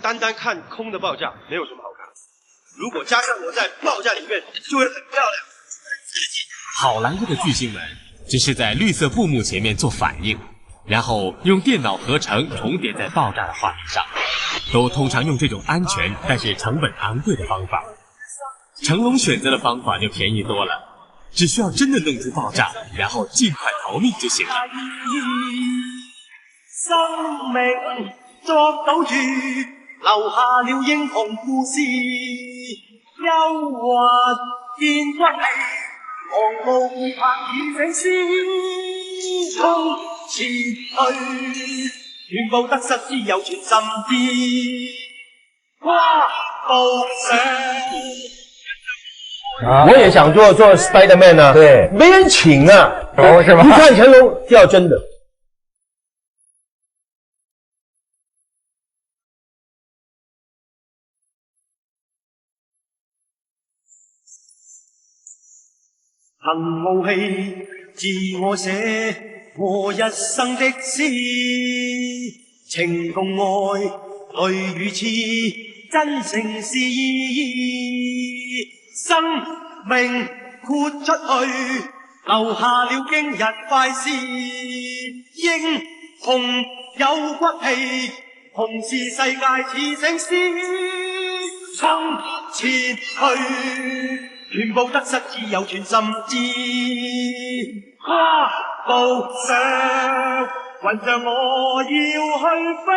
单单看空的报价没有什么好看，如果加上我在报价里面，就会很漂亮。好莱坞的巨星们只是在绿色布幕前面做反应，然后用电脑合成重叠在爆炸的画面上，都通常用这种安全但是成本昂贵的方法。成龙选择的方法就便宜多了，只需要真的弄出爆炸，然后尽快逃命就行了。生命作賭注，留下了英雄故事，憂鬱見骨氣，昂步拍與醒獅，衝前去，全部得失只有全心知，跨步上。我也想做 Spider-Man 啊，对，没人请啊，是吧？一看成龙就要真的。憑傲氣自我寫我一生的詩，情共愛淚與痴，真誠是意義。生命豁出去，留下了驚人快事。英雄有骨氣，同是世界似醒獅，衝前去，全部得失只有全心知。跨步上，雲上我要去飛。